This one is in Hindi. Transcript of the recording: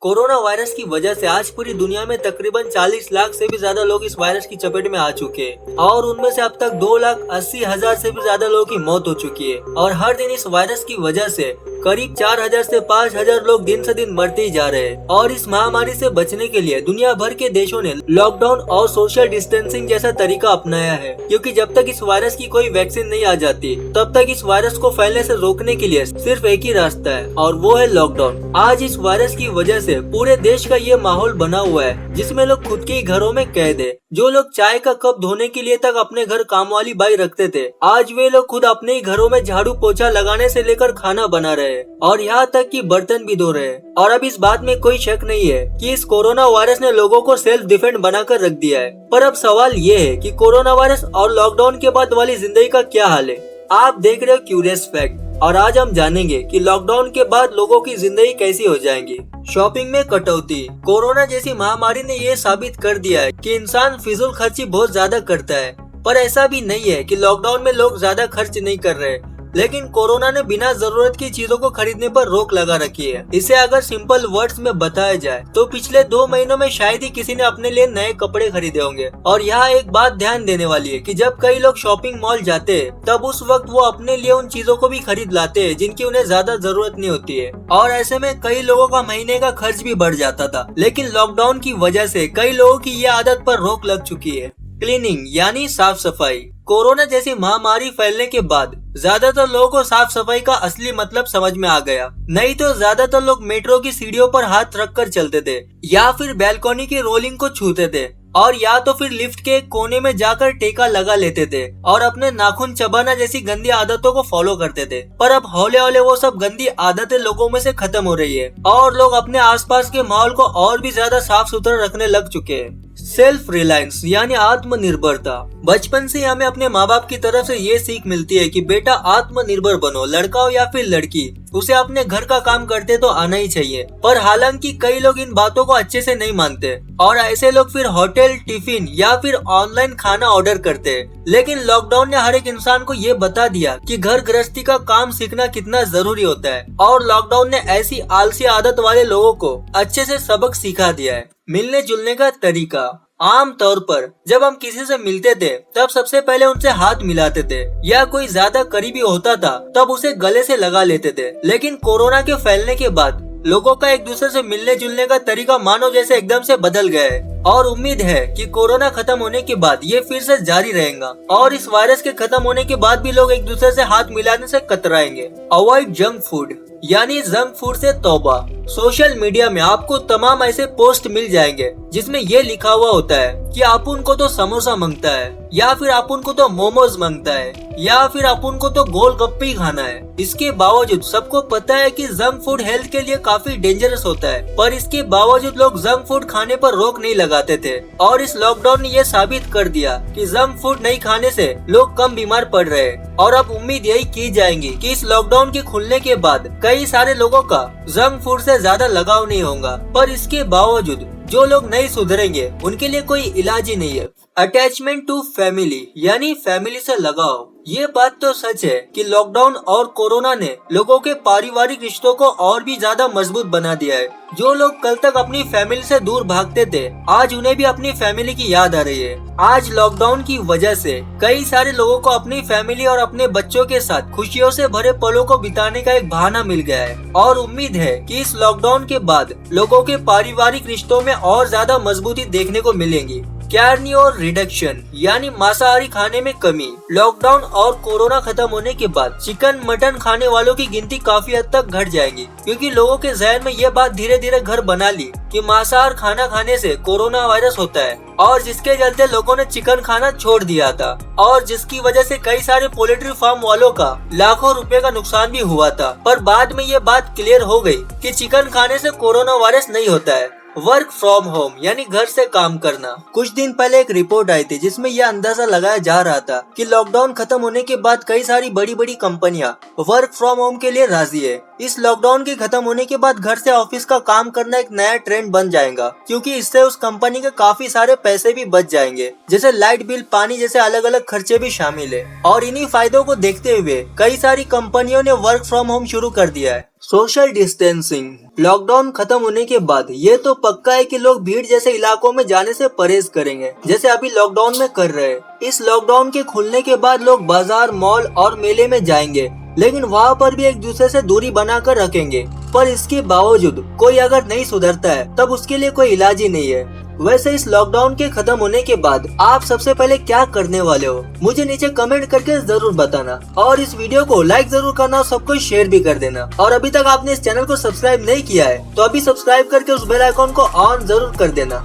कोरोना वायरस की वजह से आज पूरी दुनिया में तकरीबन 40 लाख से भी ज्यादा लोग इस वायरस की चपेट में आ चुके हैं और उनमें से अब तक 2,80,000 से भी ज्यादा लोगों की मौत हो चुकी है। और हर दिन इस वायरस की वजह से करीब 4,000 से 5,000 लोग दिन से दिन मरते ही जा रहे हैं। और इस महामारी से बचने के लिए दुनिया भर के देशों ने लॉकडाउन और सोशल डिस्टेंसिंग जैसा तरीका अपनाया है, क्योंकि जब तक इस वायरस की कोई वैक्सीन नहीं आ जाती तब तक इस वायरस को फैलने से रोकने के लिए सिर्फ एक ही रास्ता है और वो है लॉकडाउन। आज इस वायरस की वजह से पूरे देश का ये माहौल बना हुआ है जिसमें लोग खुद के ही घरों में कैद है। जो लोग चाय का कप धोने के लिए तक अपने घर काम वाली बाई रखते थे, आज वे लोग खुद अपने ही घरों में झाड़ू पोछा लगाने से लेकर खाना बना रहे हैं और यहाँ तक कि बर्तन भी धो रहे हैं। और अब इस बात में कोई शक नहीं है कि इस कोरोना वायरस ने लोगों को सेल्फ डिफेंड बनाकर रख दिया है। पर अब सवाल ये है कि कोरोना वायरस और लॉकडाउन के बाद वाली जिंदगी का क्या हाल है। आप देख रहे हो क्यूरियस फैक्ट, और आज हम जानेंगे कि लॉकडाउन के बाद लोगों की जिंदगी कैसी हो जाएंगी। शॉपिंग में कटौती। कोरोना जैसी महामारी ने ये साबित कर दिया है कि इंसान फिजूल खर्ची बहुत ज्यादा करता है। पर ऐसा भी नहीं है कि लॉकडाउन में लोग ज्यादा खर्च नहीं कर रहे, लेकिन कोरोना ने बिना जरूरत की चीजों को खरीदने पर रोक लगा रखी है। इसे अगर सिंपल वर्ड्स में बताया जाए तो पिछले 2 महीनों में शायद ही किसी ने अपने लिए नए कपड़े खरीदे होंगे। और यहाँ एक बात ध्यान देने वाली है कि जब कई लोग शॉपिंग मॉल जाते हैं तब उस वक्त वो अपने लिए उन चीजों को भी खरीद लाते हैं जिनकी उन्हें ज्यादा जरूरत नहीं होती है। और ऐसे में कई लोगों का महीने का खर्च भी बढ़ जाता था, लेकिन लॉकडाउन की वजह से कई लोगों की ये आदत पर रोक लग चुकी है। क्लीनिंग यानी साफ सफाई। कोरोना जैसी महामारी फैलने के बाद ज्यादातर लोगों को साफ सफाई का असली मतलब समझ में आ गया। नहीं तो ज्यादातर लोग मेट्रो की सीढ़ियों पर हाथ रखकर चलते थे, या फिर बैल्कनी की रोलिंग को छूते थे, और या तो फिर लिफ्ट के एक कोने में जाकर टेका लगा लेते थे और अपने नाखून चबाना जैसी गंदी आदतों को फॉलो करते थे। पर अब हौले हौले वो सब गंदी आदतें लोगों में से खत्म हो रही है और लोग अपने आसपास के माहौल को और भी ज्यादा साफ सुथरा रखने लग चुके हैं। सेल्फ रिलायंस यानी आत्मनिर्भरता। बचपन से हमें अपने माँ बाप की तरफ से ये सीख मिलती है कि बेटा आत्मनिर्भर बनो, लड़का हो या फिर लड़की, उसे अपने घर का काम करते तो आना ही चाहिए। पर हालांकि कई लोग इन बातों को अच्छे से नहीं मानते और ऐसे लोग फिर होटल, टिफिन या फिर ऑनलाइन खाना ऑर्डर करते हैं। लेकिन लॉकडाउन ने हर एक इंसान को ये बता दिया कि घर गृहस्थी का काम सीखना कितना जरूरी होता है, और लॉकडाउन ने ऐसी आलसी आदत वाले लोगों को अच्छे से सबक सिखा दिया है। मिलने जुलने का तरीका। आम तौर पर जब हम किसी से मिलते थे तब सबसे पहले उनसे हाथ मिलाते थे, या कोई ज्यादा करीबी होता था तब उसे गले से लगा लेते थे। लेकिन कोरोना के फैलने के बाद लोगों का एक दूसरे से मिलने जुलने का तरीका मानो जैसे एकदम से बदल गया है। और उम्मीद है कि कोरोना खत्म होने के बाद ये फिर से जारी रहेगा और इस वायरस के खत्म होने के बाद भी लोग एक दूसरे से हाथ मिलाने से कतराएंगे। अवॉइड जंक फूड यानी जंक फूड से तौबा। सोशल मीडिया में आपको तमाम ऐसे पोस्ट मिल जाएंगे जिसमें ये लिखा हुआ होता है कि अपुन को तो समोसा मांगता है, या फिर अपुन को तो मोमोज मांगता है, या फिर अपुन को तो गोलगप्पे ही खाना है। इसके बावजूद सबको पता है कि जंक फूड हेल्थ के लिए काफी डेंजरस होता है, पर इसके बावजूद लोग जंक फूड खाने पर रोक नहीं लगाते थे। और इस लॉकडाउन ने ये साबित कर दिया कि जंक फूड नहीं खाने से लोग कम बीमार पड़ रहे हैं। और अब उम्मीद यही की जाएगी कि इस लॉकडाउन के खुलने के बाद कई सारे लोगों का जंक फूड से ज्यादा लगाव नहीं होगा। पर इसके बावजूद जो लोग नहीं सुधरेंगे उनके लिए कोई इलाज ही नहीं है। अटैचमेंट टू फैमिली यानी फैमिली से लगाव। ये बात तो सच है कि लॉकडाउन और कोरोना ने लोगों के पारिवारिक रिश्तों को और भी ज्यादा मजबूत बना दिया है। जो लोग कल तक अपनी फैमिली से दूर भागते थे, आज उन्हें भी अपनी फैमिली की याद आ रही है। आज लॉकडाउन की वजह से कई सारे लोगों को अपनी फैमिली और अपने बच्चों के साथ खुशियों से भरे पलों को बिताने का एक बहाना मिल गया है। और उम्मीद है कि इस लॉकडाउन के बाद लोगों के पारिवारिक रिश्तों में और ज्यादा मजबूती देखने को मिलेगी। कार्निवोर रिडक्शन यानी मांसाहारी खाने में कमी। लॉकडाउन और कोरोना खत्म होने के बाद चिकन मटन खाने वालों की गिनती काफी हद तक घट जाएगी, क्योंकि लोगों के जहन में ये बात धीरे धीरे घर बना ली कि मांसाहार खाना खाने से कोरोना वायरस होता है, और जिसके चलते लोगों ने चिकन खाना छोड़ दिया था, और जिसकी वजह से कई सारे पोल्ट्री फार्म वालों का लाखों रुपए का नुकसान भी हुआ था। पर बाद में ये बात क्लियर हो गई कि चिकन खाने से कोरोना वायरस नहीं होता है। वर्क फ्रॉम होम यानी घर से काम करना। कुछ दिन पहले एक रिपोर्ट आई थी जिसमें यह अंदाजा लगाया जा रहा था कि लॉकडाउन खत्म होने के बाद कई सारी बड़ी बड़ी कंपनियां वर्क फ्रॉम होम के लिए राजी है। इस लॉकडाउन के खत्म होने के बाद घर से ऑफिस का काम करना एक नया ट्रेंड बन जाएगा, क्योंकि इससे उस कंपनी के काफी सारे पैसे भी बच जाएंगे, जैसे लाइट बिल, पानी जैसे अलग अलग खर्चे भी शामिल है। और इन्हीं फायदों को देखते हुए कई सारी कंपनियों ने वर्क फ्रॉम होम शुरू कर दिया है। Social distancing. लॉकडाउन खत्म होने के बाद ये तो पक्का है कि लोग भीड़ जैसे इलाकों में जाने से परहेज करेंगे, जैसे अभी लॉकडाउन में कर रहे हैं। इस लॉकडाउन के खुलने के बाद लोग बाजार, मॉल और मेले में जाएंगे, लेकिन वहाँ पर भी एक दूसरे से दूरी बनाकर रखेंगे। पर इसके बावजूद कोई अगर नहीं सुधरता है तब उसके लिए कोई इलाज ही नहीं है। वैसे इस लॉकडाउन के खत्म होने के बाद आप सबसे पहले क्या करने वाले हो, मुझे नीचे कमेंट करके जरूर बताना। और इस वीडियो को लाइक जरूर करना और सबको शेयर भी कर देना। और अभी तक आपने इस चैनल को सब्सक्राइब नहीं किया है तो अभी सब्सक्राइब करके उस बेल आइकॉन को ऑन जरूर कर देना।